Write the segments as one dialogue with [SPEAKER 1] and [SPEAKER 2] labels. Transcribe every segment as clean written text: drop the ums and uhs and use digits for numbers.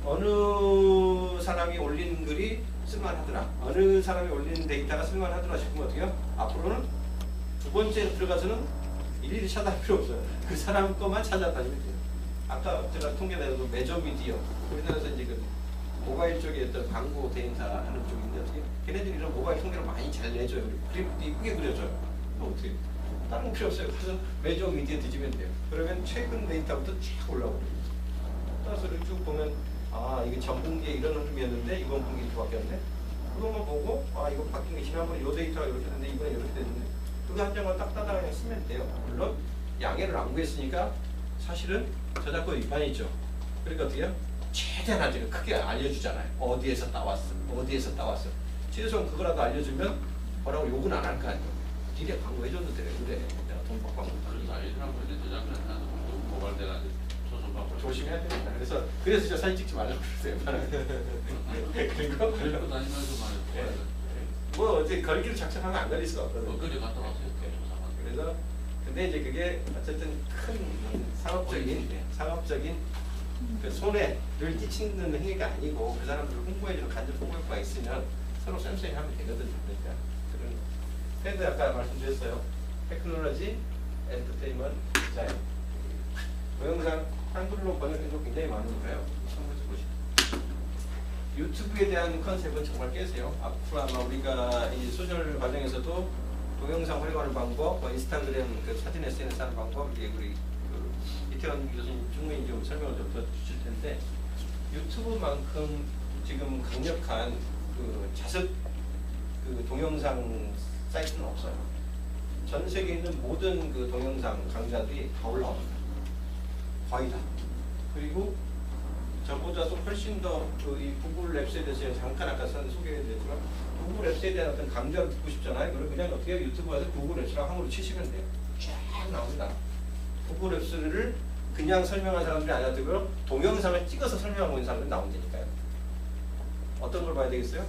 [SPEAKER 1] 어느 사람이 올린 글이 쓸만하더라, 어느 사람이 올린 데이터가 쓸만하더라 싶으면 어떻게요? 앞으로는 두 번째 들어가서는 일일이 찾아할 필요 없어요. 그 사람 것만 찾아다니면 돼요. 아까 제가 통계내도 매저미디어, 우리나라에서 이제 그 모바일 쪽에 어떤 광고 데이터 하는 쪽인데 어떻게 걔네들이 이런 모바일 통계를 많이 잘 내줘요. 그림도 이쁘게 그려줘요. 그럼 어떻게 다른 거 필요 없어요. 그래서 매저미디어 뒤지면 돼요. 그러면 최근 데이터부터 쫙 올라오거든요. 따라서 이렇게 쭉 보면 아 이게 전분기에 이런 흐름이었는데 이번 분기에 이렇게 바뀌었네. 그것만 보고 아 이거 바뀐 게 지난번에 이 데이터가 이렇게 됐는데 이번에 이렇게 됐는데 그거 한 장만 딱 따라 그냥 쓰면 돼요. 물론 양해를 안 구했으니까 사실은 저작권 위반이죠. 그러니까 어떻게 해요? 최대한 아주 크게 알려주잖아요. 어디에서 따왔어, 어디에서 따왔어. 최소한 그거라도 알려주면 뭐라고 욕은 안 할 거 아니에요. 니네 광고 해줘도 돼. 그래. 내가 돈 받고 하면
[SPEAKER 2] 그래서 알려주라고 이제 저작권 하나 고발돼가지고 소송받고
[SPEAKER 1] 조심해야 됩니다. 그래서 저 사진 찍지 말라고 그랬어요. 그리고
[SPEAKER 2] 걸고 다니면서 말이야.
[SPEAKER 1] 뭐 어제 걸기를 작성하면 안 걸릴 수가 없거든요.
[SPEAKER 2] 엊그제 갔다 왔어요.
[SPEAKER 1] 그래서 근데 이제 그게 어쨌든 큰 상업적인 그 손해를 끼치는 행위가 아니고 그 사람들을 홍보해주는 간접 홍보 효과가 있으면 서로 쌤쌤이 하면 되거든요. 그러니까 그런 헤드 아까 말씀드렸어요. 테크놀로지, 엔터테인먼트, 디자인. 동영상 한글로 번역해도 굉장히 많으니까요. 참고해서 보시죠. 유튜브에 대한 컨셉은 정말 깨세요. 앞으로 아마 우리가 이 소셜 과정에서도 동영상 활용하는 방법, 뭐 인스타그램 그 사진 SNS 하는 방법, 이게 우리 그 이태원 교수님 충분히 좀 설명을 좀 더 주실 텐데 유튜브만큼 지금 강력한 그 자습 그 동영상 사이트는 없어요. 전 세계에 있는 모든 그 동영상 강좌들이 다 올라옵니다. 거의 다. 그리고 저보다도 훨씬 더이 구글 앱스에 대해서 잠깐 아까 소개해드렸지만 구글 앱스에 대한 어떤 강좌를 듣고 싶잖아요. 그럼 그냥 어떻게 유튜브 가서 구글 앱스랑 한글로 치시면 돼요. 쫙 나옵니다. 구글 앱스를 그냥 설명한 사람들이 아니라 되고요. 동영상을 찍어서 설명하고 있는 사람들이 나온다니까요. 어떤 걸 봐야 되겠어요?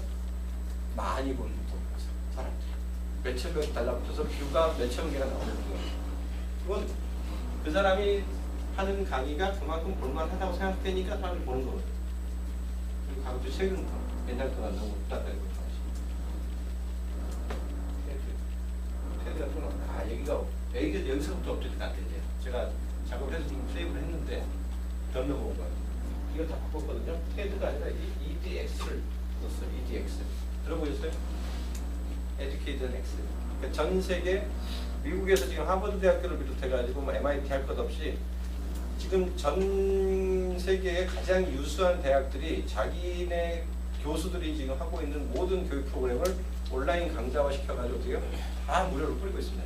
[SPEAKER 1] 많이 보는 동영상. 사람들. 몇천 명 달라붙어서 뷰가 몇천 개가 나오는 거예요. 그건 그 사람이 하는 강의가 그만큼 볼만하다고 생각되니까 사람들이 보는 거거든요. 그리고 강조 최근 거, 옛날 거가 너무 부탁드리고 테드 같은 건 여기서부터 업데이트가 안 된대요. 제가 작업을 해서 지금 세이브를 했는데 던너본 거예요. 이걸 다 바꿨거든요. 테드가 아니라 EDX를 넣었어요. EDX. 들어보셨어요? Educated X. 그러니까 전 세계 미국에서 지금 하버드 대학교를 비롯해가지고 뭐 MIT 할 것 없이 지금 전 세계의 가장 유수한 대학들이 자기네 교수들이 지금 하고 있는 모든 교육 프로그램을 온라인 강좌화 시켜가지고 어떻게 다 무료로 뿌리고 있습니다.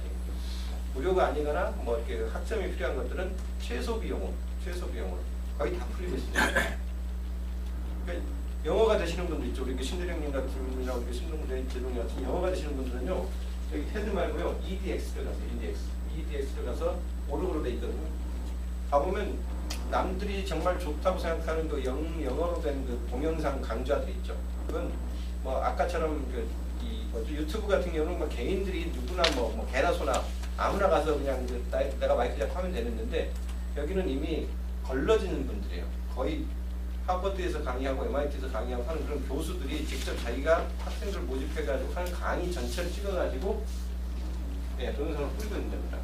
[SPEAKER 1] 무료가 아니거나 뭐 이렇게 학점이 필요한 것들은 최소 비용으로 거의 다 풀리고 있습니다. 그러니까 영어가 되시는 분들 있죠. 우리 신대령님 같은 분이나 우리 신동대 대동님 같은 영어가 되시는 분들은요. 여기 테드 말고요. EDX를 가세요. EDX를 가서 오르고로 돼 있거든요. 가보면 남들이 정말 좋다고 생각하는 그 영어로 된 그 동영상 강좌들이 있죠. 그건 뭐 아까처럼 유튜브 같은 경우는 뭐 개인들이 누구나 뭐 개나 소나 아무나 가서 그냥 내가 마이크 잡고 하면 되는데 여기는 이미 걸러지는 분들이에요. 거의 하버드에서 강의하고 MIT에서 강의하고 하는 그런 교수들이 직접 자기가 학생들 모집해가지고 하는 강의 전체를 찍어가지고 동영상을 뿌리고 있는 겁니다.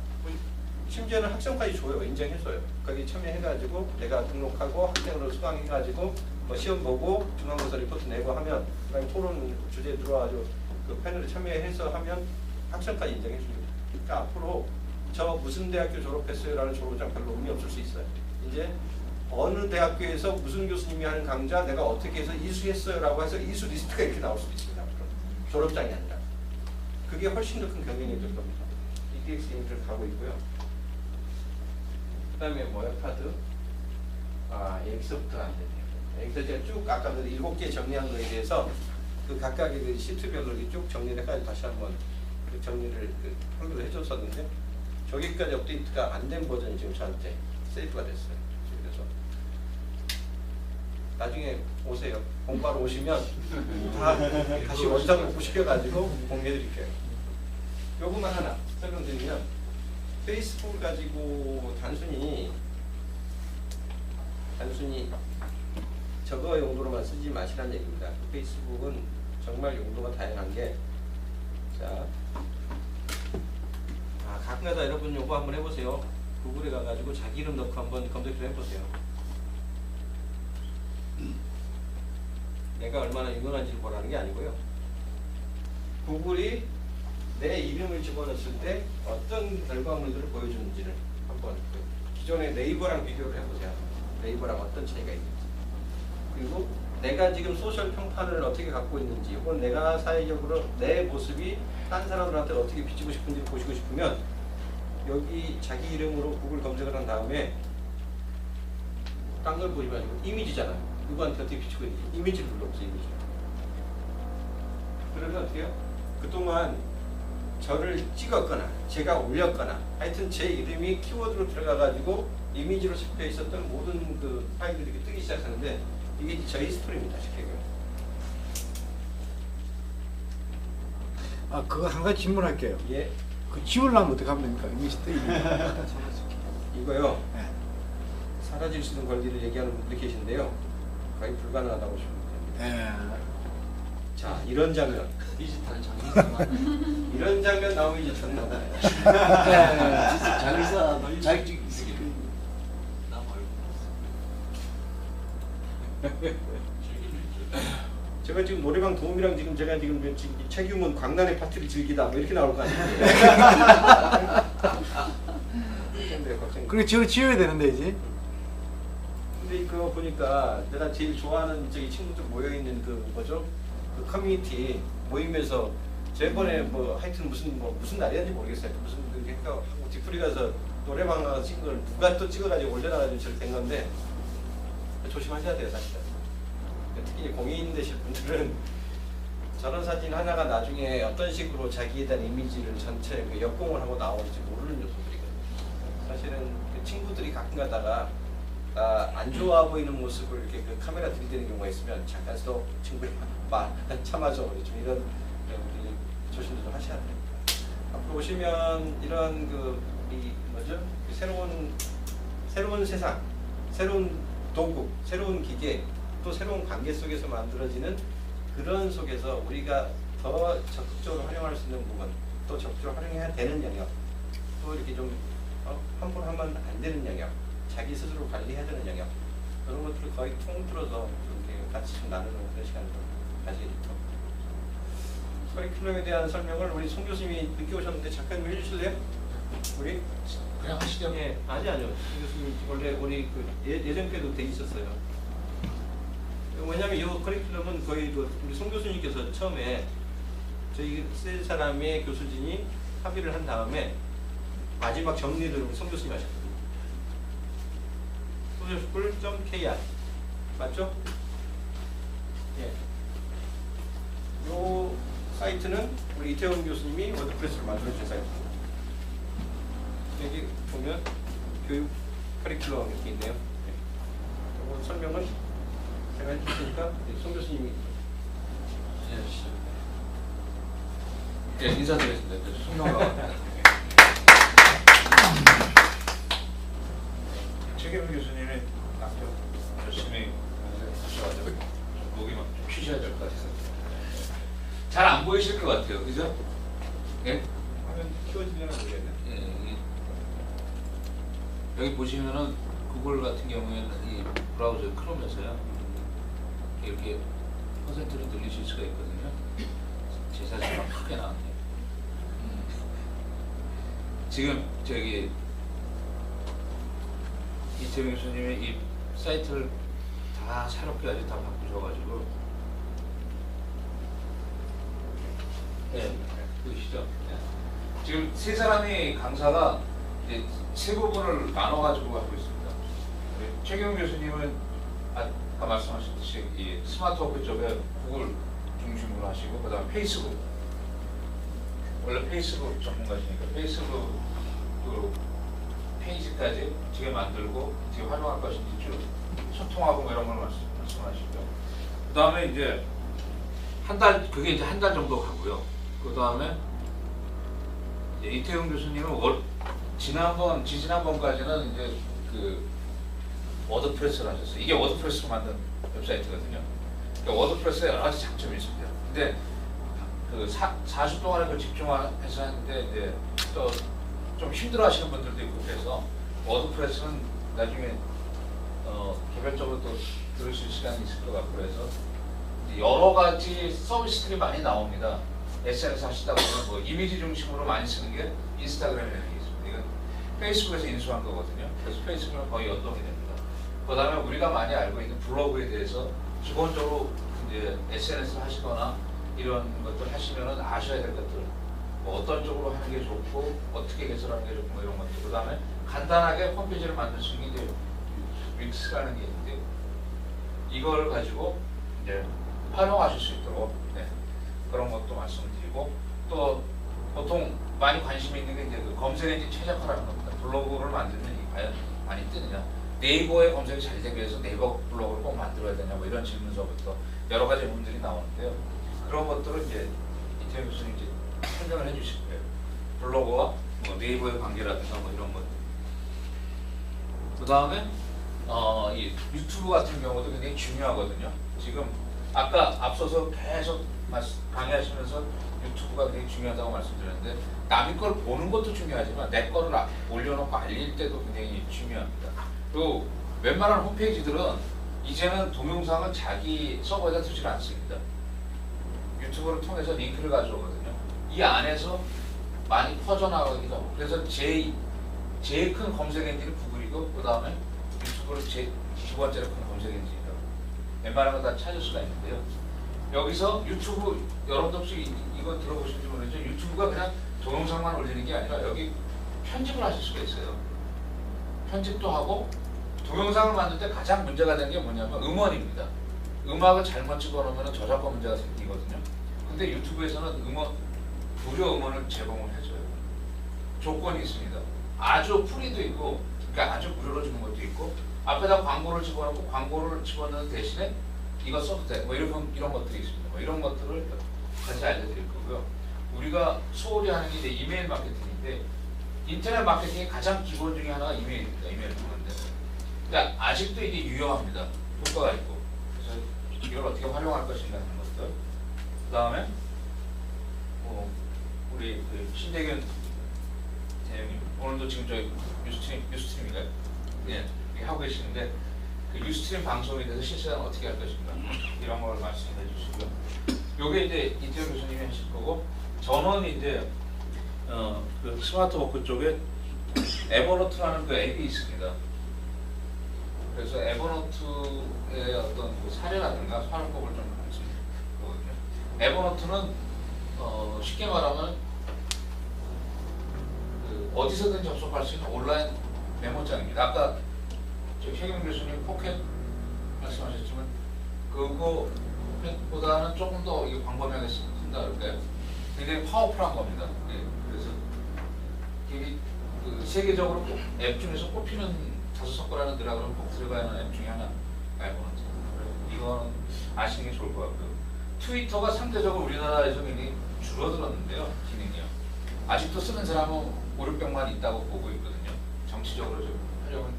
[SPEAKER 1] 심지어는 학생까지 줘요. 인정해줘요. 거기 참여해가지고 내가 등록하고 학생으로 수강해가지고 뭐 시험 보고 중간고사 리포트 내고 하면 그다음에 토론 주제에 들어와가지고 그 패널에 참여해서 하면 학생까지 인정해줍니다. 그러니까 앞으로 저 무슨 대학교 졸업했어요라는 졸업장 별로 의미 없을 수 있어요. 이제 어느 대학교에서 무슨 교수님이 하는 강좌 내가 어떻게 해서 이수했어요라고 해서 이수 리스트가 이렇게 나올 수도 있습니다. 앞으로. 졸업장이 아니라. 그게 훨씬 더 큰 경쟁이 될 겁니다. EDX 인트를 가고 있고요. 그 다음에 뭐요? 카드? 여기서부터 안 되네요. 여기서 제가 쭉 아까 그 7개 정리한 거에 대해서 그 각각의 그 시트별로 쭉 정리를 해가지고 다시 한번 그 정리를 한글로 해줬었는데 저기까지 업데이트가 안 된 버전이 지금 저한테 세이브가 됐어요. 그래서 나중에 오세요. 공부하러 오시면 다 다시 원상을 복구시켜가지고 공유해드릴게요. 요것만 하나 설명드리면 페이스북을 가지고 단순히 저거 용도로만 쓰지 마시라는 얘기입니다. 페이스북은 정말 용도가 다양한 게, 자, 가끔가다 여러분 요거 한번 해보세요. 구글에 가가지고 자기 이름 넣고 한번 검색 좀 해보세요. 내가 얼마나 유명한지를 보라는 게 아니고요. 구글이 내 이름을 집어넣었을 때 어떤 결과물들을 보여주는지를 한번 기존의 네이버랑 비교를 해보세요. 네이버랑 어떤 차이가 있는지. 그리고 내가 지금 소셜 평판을 어떻게 갖고 있는지, 혹은 내가 사회적으로 내 모습이 딴 사람들한테 어떻게 비치고 싶은지 보시고 싶으면 여기 자기 이름으로 구글 검색을 한 다음에 딴 걸 보지 마시고 이미지잖아요. 누구한테 어떻게 비치고 있는지 이미지를 눌러보세요. 이미지. 그러면 어때요? 그동안 저를 찍었거나 제가 올렸거나 하여튼 제 이름이 키워드로 들어가가지고 이미지로 잡혀 있었던 모든 그 파일들이 뜨기 시작하는데 이게 저희 스토리입니다. 쉽게 얘기하면.
[SPEAKER 3] 그거 한 가지 질문할게요.
[SPEAKER 1] 예.
[SPEAKER 3] 그 지우려면 어떻게 하면 됩니까? 이미지 뜨이면
[SPEAKER 1] 이거요.
[SPEAKER 3] 네.
[SPEAKER 1] 사라질 수 있는 권리를 얘기하는 분들이 계신데요. 거의 불가능하다고 보시면 됩니다.
[SPEAKER 3] 네.
[SPEAKER 1] 자, 이런 장면.
[SPEAKER 2] 디지털 장기사.
[SPEAKER 1] 이런 장면 나오면 이제 저는 나와요.
[SPEAKER 2] 장기사 자격증 있으길. 나 말고.
[SPEAKER 1] 제가 지금 노래방 도움이랑 지금 제가 지금 책임은 광란의 파티를 즐기다 뭐 이렇게 나올 거 아니에요.
[SPEAKER 3] 그래 저거 지워야 되는데 이제.
[SPEAKER 1] 근데 그거 보니까 내가 제일 좋아하는 저기 친구들 모여 있는 그 뭐죠? 그 커뮤니티 모임에서 저번에 뭐 하여튼 무슨 날이었는지 모르겠어요. 무슨 그렇게 하고 뒤풀이 가서 노래방 가서 찍은 걸 누가 또 찍어가지고 올려놔가지고 저렇게 된 건데 조심하셔야 돼요, 사실은. 특히 공인 되실 분들은 저런 사진 하나가 나중에 어떤 식으로 자기에 대한 이미지를 전체 그 역공을 하고 나올지 모르는 요소들이거든요. 사실은 그 친구들이 가끔 가다가 안 좋아 보이는 모습을 이렇게 그 카메라 들이대는 경우가 있으면 잠깐 또 친구를 참아줘. 좀 이런 우리 조심도 좀 하셔야 됩니다. 앞으로 오시면 이런 이 뭐죠? 새로운 세상, 새로운 도구, 새로운 기계, 또 새로운 관계 속에서 만들어지는 그런 속에서 우리가 더 적극적으로 활용할 수 있는 부분, 또 적극적으로 활용해야 되는 영역, 또 이렇게 좀 함부로 하면 안 되는 영역, 자기 스스로 관리해야 되는 영역, 그런 것들을 거의 통틀어서 이렇게 같이 좀 나누는 그런 시간을 가지게 됐죠. 커리큘럼에 대한 설명을 우리 송 교수님이 늦게 오셨는데 잠깐 좀 해주실래요? 우리?
[SPEAKER 2] 그냥 하시죠.
[SPEAKER 1] 예, 아니요. 송 교수님 원래 우리 예전께도 돼 있었어요. 왜냐하면 이 커리큘럼은 거의 우리 송 교수님께서 처음에 저희 세 사람의 교수진이 합의를 한 다음에 마지막 정리를 우리 송 교수님이 하셨거든요. socialschool.kr 맞죠? 예. 요 사이트는 우리 이태원 교수님이 워드프레스로 만들어주신 사이트입니다. 여기 보면 교육 커리큘럼 이렇게 있네요. 네. 이 설명은 제가 해주시니까 송 교수님이
[SPEAKER 2] 예, 인사드리겠습니다. 송명가.
[SPEAKER 4] 최경훈 교수님이 앞으로 열심히 하셔가지고 목이 좀 쉬셔야 될 것 같아서
[SPEAKER 2] 잘 안 보이실 것 같아요, 그죠? 예?
[SPEAKER 4] 화면 키워지면 모르겠네.
[SPEAKER 2] 예, 여기 보시면은 구글 같은 경우에는 이 브라우저 크롬에서요 이렇게 퍼센트를 늘리실 수가 있거든요. 제 사진만 크게 나왔네요. 지금 저기 이태용 교수님이 이 사이트를 다 새롭게 아주 다 바꾸셔가지고 네, 보이시죠? 네. 지금 세 사람이 강사가 이제 세 부분을 나눠가지고 하고 있습니다. 최경훈 교수님은 아까 말씀하셨듯이 이 스마트워크 쪽에 구글 중심으로 하시고 그다음 페이스북 원래 페이스북 전문가시니까 페이스북 페이지까지 어떻게 만들고 어떻게 활용할 것인지 쭉 소통하고 뭐 이런 걸 말씀하시고요. 그 다음에 이제 그게 이제 한 달 정도 가고요. 그 다음에 이태용 교수님은 지지난번까지는 이제 그 워드프레스를 하셨어요. 이게 워드프레스로 만든 웹사이트거든요. 그러니까 워드프레스에 여러 가지 장점이 있습니다. 근데 그 4주 동안에 그 집중해서 했는데 이제 또 좀 힘들어하시는 분들도 있고 그래서 워드프레스는 나중에 개별적으로 또 들으실 시간이 있을 것 같고 그래서 여러 가지 서비스들이 많이 나옵니다. SNS 하시다 보면 뭐 이미지 중심으로 많이 쓰는 게 인스타그램이라는 게 있습니다. 이건 페이스북에서 인수한 거거든요. 그래서 페이스북은 거의 연동이 됩니다. 그 다음에 우리가 많이 알고 있는 블로그에 대해서 기본적으로 이제 SNS를 하시거나 이런 것들 하시면은 아셔야 될 것들, 뭐 어떤 쪽으로 하는 게 좋고 어떻게 개설하는 게 좋고 뭐 이런 것들. 그 다음에 간단하게 홈페이지를 만들 수 있는 게 이제 윅스라는 게 있는데 이걸 가지고 이제 활용하실 수 있도록 그런 것도 말씀드리고 또 보통 많이 관심이 있는 게 이제 그 검색 엔진 최적화라는 겁니다. 블로그를 만들면 이게 과연 많이 뜨느냐? 네이버의 검색이 잘 되기 위해서 네이버 블로그를 꼭 만들어야 되냐? 뭐 이런 질문서부터 여러 가지 문들이 나오는데요. 그런 것들을 이제 이태영 교수님 이제 설명을 해주실 거예요. 블로그와 뭐 네이버의 관계라든가 뭐 이런 것. 그 다음에 이 유튜브 같은 경우도 굉장히 중요하거든요. 지금 아까 앞서서 계속 강의하시면서 유튜브가 굉장히 중요하다고 말씀드렸는데 남의 걸 보는 것도 중요하지만 내 거를 올려놓고 알릴 때도 굉장히 중요합니다. 그리고 웬만한 홈페이지들은 이제는 동영상을 자기 서버에다 두지 않습니다. 유튜브를 통해서 링크를 가져오거든요. 이 안에서 많이 퍼져나가기도 하고 그래서 제일 큰 검색 엔진은 구글이고 그 다음에 유튜브를 두 번째로 큰 검색 엔진이라고 웬만한 거 다 찾을 수가 있는데요. 여기서 유튜브 여러분도 혹시 이거 들어보실지 모르겠지만 유튜브가 그냥 동영상만 올리는 게 아니라 여기 편집을 하실 수가 있어요. 편집도 하고 동영상을 만들 때 가장 문제가 되는 게 뭐냐면 음원입니다. 음악을 잘못 집어넣으면 저작권 문제가 생기거든요. 근데 유튜브에서는 무료 음원을 제공을 해줘요. 조건이 있습니다. 아주 프리도 있고 그러니까 아주 무료로 주는 것도 있고 앞에다 광고를 집어넣고 광고를 집어넣는 대신에 이거 써도 돼. 뭐 이런 것들이 있습니다. 뭐 이런 것들을 같이 알려드릴 거고요. 우리가 소홀히 하는 게 이제 이메일 마케팅인데 인터넷 마케팅의 가장 기본 중에 하나가 이메일입니다. 이메일 통한데. 근데 아직도 이게 유효합니다. 효과가 있고. 그래서 이걸 어떻게 활용할 것인가 하는 것들. 그 다음에 우리 그 신대균 대행님 오늘도 지금 저희 뉴스트림인가요? 예, 하고 계시는데 그 뉴스트림 방송에 대해서 실시간 어떻게 할 것인가 이런 걸 말씀해 주시고요. 요게 이제 이태영 교수님이 하실 거고 저는 이제 그 스마트워크 쪽에 에버노트라는 그 앱이 있습니다. 그래서 에버노트의 어떤 그 사례라든가 활용법을 좀 말씀드리거든요. 에버노트는 쉽게 말하면 그 어디서든 접속할 수 있는 온라인 메모장입니다. 아까 최경 교수님 포켓 말씀하셨지만 그거보다는 조금 더 이게 광범위하게 쓴다 그럴까요? 굉장히 파워풀한 겁니다. 예, 그래서 이게 그 세계적으로 앱 중에서 꼽히는 5손가락 안에 들어가 그러면 꼭 들어가야 하는 앱 중에 하나 알고는 이건 아시는 게 좋을 것 같고요. 트위터가 상대적으로 우리나라에서 굉장히 줄어들었는데요. 기능이요. 아직도 쓰는 사람은 5,600만 있다고 보고 있거든요. 정치적으로 좀 활용을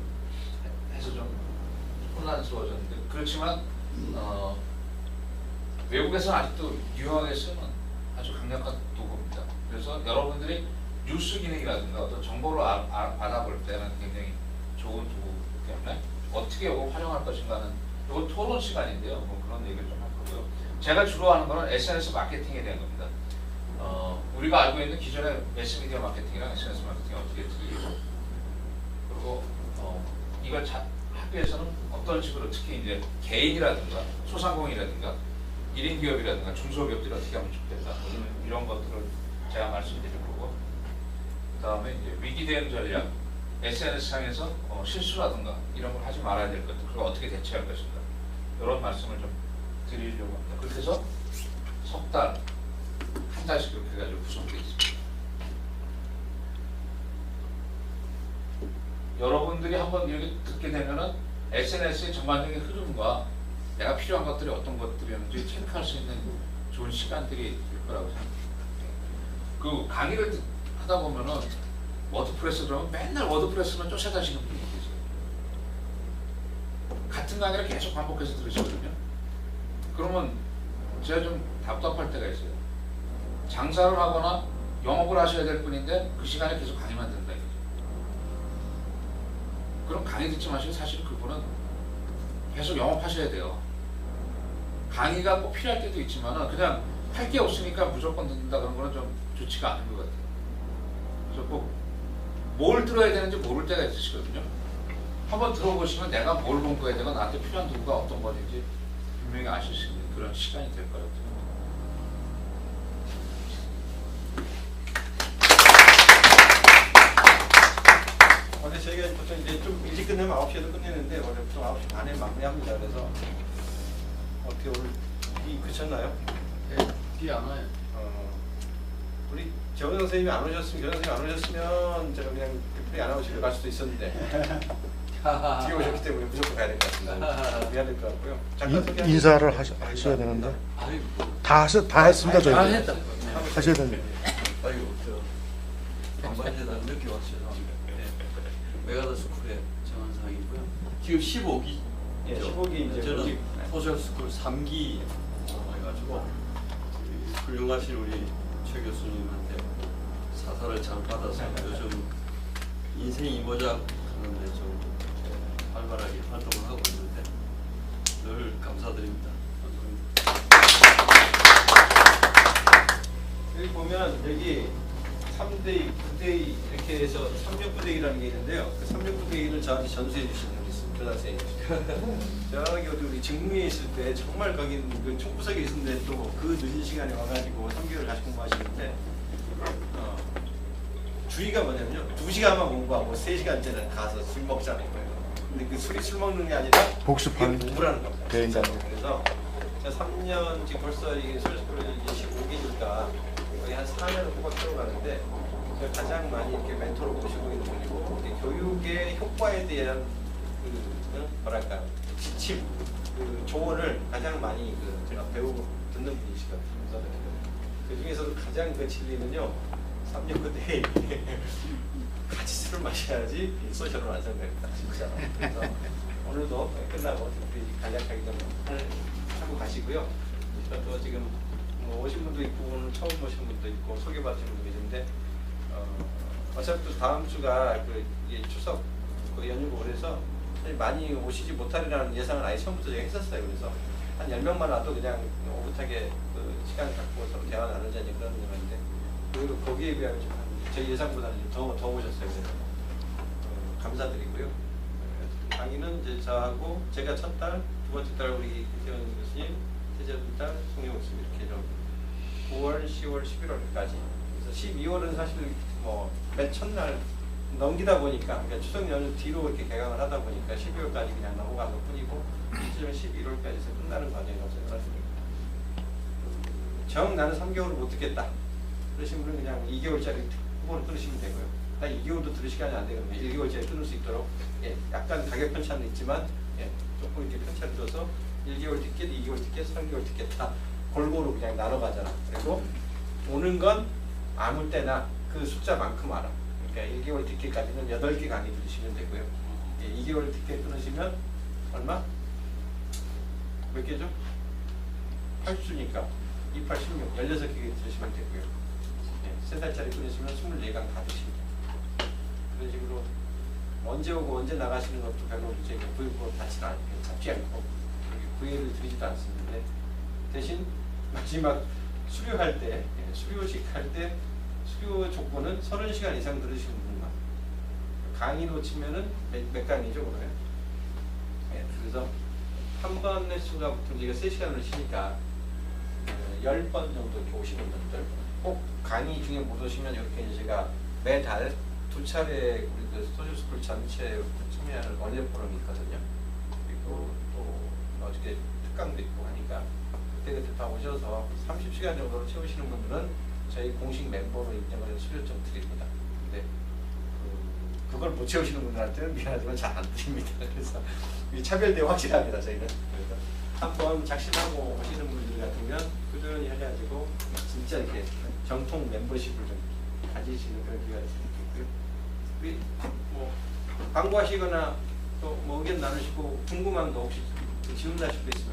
[SPEAKER 2] 해서 좀 혼란스러워졌는데 그렇지만 외국에서는 아직도 유용하게 쓰는 아주 강력한 도구입니다. 그래서 여러분들이 뉴스 기능이라든가 어떤 정보를 알아볼 때는 굉장히 좋은 도구이기 때문에 어떻게 이거 활용할 것인가는 이거 토론 시간인데요. 뭐 그런 얘기를 좀 할 거고요. 제가 주로 하는 거는 SNS 마케팅에 대한 겁니다. 우리가 알고 있는 기존의 매스미디어 마케팅이랑 SNS 마케팅이 어떻게 틀리고 그리고 이걸 하기 위해서는 어떤 식으로 특히 이제 개인이라든가 소상공인이라든가 1인 기업이라든가 중소기업들이 어떻게 하면 좋겠다 이런 것들을 제가 말씀드릴 거고 그 다음에 이제 위기 대응 전략 SNS상에서 실수라든가 이런 걸 하지 말아야 될 것들 그리고 어떻게 대처할 것인가 이런 말씀을 좀 드리려고 합니다. 그렇게 해서 석 달, 한 달씩 그렇게 해가지고 구성되어 있습니다. 여러분들이 한번 이렇게 듣게 되면은 SNS의 전반적인 흐름과 내가 필요한 것들이 어떤 것들이었는지 체크할 수 있는 좋은 시간들이 될 거라고 생각합니다. 그 강의를 하다 보면은 워드프레스 그러면 맨날 워드프레스만 쫓아다니시는 분이 계세요. 같은 강의를 계속 반복해서 들으시거든요. 그러면 제가 좀 답답할 때가 있어요. 장사를 하거나 영업을 하셔야 될 분인데 그 시간에 계속 강의만 듣는다 이거죠. 그럼 강의 듣지 마시고 사실 그분은 계속 영업하셔야 돼요. 강의가 꼭 필요할 때도 있지만 그냥 할 게 없으니까 무조건 듣는다 그런 거는 좀 좋지가 않은 것 같아요. 그래서 꼭 뭘 들어야 되는지 모를 때가 있으시거든요. 한번 들어보시면 내가 뭘 공부해야 되고 나한테 필요한 도구가 어떤 건지 분명히 아실 수 있는 그런 시간이 될 것 같아요.
[SPEAKER 1] 원래 저희가 보통 이제 좀 일찍 끝내면 9시에도 끝내는데 원래 보통 9시 반에 마무리합니다. 그래서 어떻게 오늘 비 그쳤나요?
[SPEAKER 3] 네, 비안 와요.
[SPEAKER 1] 우리 재원 선생님이 안 오셨으면 교장 선생님이 안 오셨으면 제가 그냥 프리 안 하고 집에 갈 수도 있었는데 뒤에 오셨기 때문에 무조건 가야 될 것 같습니다. 미안할 것 같고요. 잠깐 소개하시죠.
[SPEAKER 5] 인사를 하셔야 되는데
[SPEAKER 3] 아이고,
[SPEAKER 5] 다 했습니다. 저희
[SPEAKER 3] 다 했다.
[SPEAKER 5] 하셔야 되는데
[SPEAKER 3] 아이고, 방반대다 늦게 왔어요. 메가더 스쿨의 정한상이고요. 지금 15기.
[SPEAKER 1] 예, 15기 이제
[SPEAKER 3] 저는 소셜 스쿨 3기 해가지고 훌륭하신 우리 최 교수님한테 사사를 잘 받아서 요즘 인생 이모작 하는데 좀 활발하게 활동을 하고 있는데 늘 감사드립니다.
[SPEAKER 1] 여기 보면 여기 3대2, 9대2 이렇게 해서 36부대기라는 게 있는데요. 그 36부대기를 저한테 전수해 주신 분이 있습니다. 교장 선생님. 저기 어디 우리 직무에 있을 때 정말 거기 그 총구석에 있었는데 또 그 늦은 시간에 와가지고 3개월 같이 공부하시는데 주의가 뭐냐면요. 2시간만 공부하고 3시간째는 가서 술 먹자는 거예요. 근데 그 술이 술 먹는 게 아니라
[SPEAKER 5] 복습하는
[SPEAKER 1] 그게 공부라는 겁니다.
[SPEAKER 5] 대인장.
[SPEAKER 1] 그래서 제가 3년 지금 벌써 이게 서울스쿨 이제 15기니까 거의 한 4년을 꼬박 들어가는데 제가 가장 많이 이렇게 멘토로 모시고 있는 분이고 교육의 효과에 대한 그 뭐랄까 지침, 그 조언을 가장 많이 그 제가 배우고 듣는 분이시거든요. 그래서 그 중에서도 가장 그 진리는요. 369대 같이 술을 마셔야지 소셜을 완성됩니다. 진짜. 그래서 오늘도 끝나고 우리 간략하게 좀 하고 가시고요. 또 지금 뭐 오신 분도 있고 오늘 처음 오신 분도 있고 소개받으신 분도 계신데 어차피 또 다음 주가 그 이게 추석 그 연휴고 그래서 사실 많이 오시지 못하리라는 예상을 아예 처음부터 제가 했었어요. 그래서 한 10명만 와도 그냥 오붓하게 그 시간 갖고 서로 대화 나누자 이제 그런 의미인데 오히려 거기에 비하면 좀 제 예상보다는 더 오셨어요. 그래서 감사드리고요. 강의는 이제 저하고 제가 첫 달, 두 번째 달 우리 김태원 교수님, 셋째 달 송영욱 교수님 이렇게 좀 9월, 10월, 11월까지. 그래서 12월은 사실 뭐 맨 첫날 넘기다 보니까 그러니까 추석 연휴 뒤로 이렇게 개강을 하다 보니까 12월까지 그냥 넘어간 것 뿐이고 실제로 11월까지서 끝나는 과정이라고 생각합니다. 정 나는 3개월을 못 듣겠다. 그러신 분은 그냥 2개월짜리 후보를 끊으시면 되고요. 딱 2개월도 들을 시간이 안 되거든요. 1개월짜리 끊을 수 있도록 약간 가격 편차는 있지만 조금 이렇게 편차를 줘서 1개월 듣겠다, 2개월 듣겠다, 3개월 듣겠다 골고루 그냥 나눠 가잖아. 그리고 오는 건 아무 때나 그 숫자만큼 알아. 그러니까 1개월 듣기까지는 8개 강의 들으시면 되고요. 2개월 듣기 끊으시면 얼마? 몇 개죠? 8주니까 28, 16, 16개 들으시면 되고요. 3달짜리 끊으시면 24강 다 드십니다. 그런 식으로 언제 오고 언제 나가시는 것도 별로 저희가 구입으로 잡지 않고 구애를 드리지도 않습니다. 대신 마지막 수료할 때, 수료식 할 때 수료 조건은 30시간 이상 들으시는 분만. 강의로 치면은 몇 강이죠, 그러면? 그래서 한 번의 수가 보통 저희가 3시간을 치니까 10번 정도 이렇게 오시는 분들 꼭 강의 중에 못 오시면 이렇게 제가 매달 2차례 우리 그 소셜스쿨 전체 참여하는 원래 포럼이 있거든요. 그리고 또 어저께 특강도 있고 하니까 그때 다 오셔서 30시간 정도로 채우시는 분들은 저희 공식 멤버로 인정을 해서 수료증 드립니다. 근데 그걸 못 채우시는 분들한테는 미안하지만 잘 안 드립니다. 그래서 차별대 확실합니다. 저희는. 그래서 한번 작심하고 오시는 분들 같으면 꾸준히 해가지고 진짜 이렇게 정통 멤버십을 좀 가지시는 그런 기회가 있을 수 있고요. 뭐 광고하시거나 또 뭐 의견 나누시고 궁금한 거 혹시 지훈 나실 거 있으면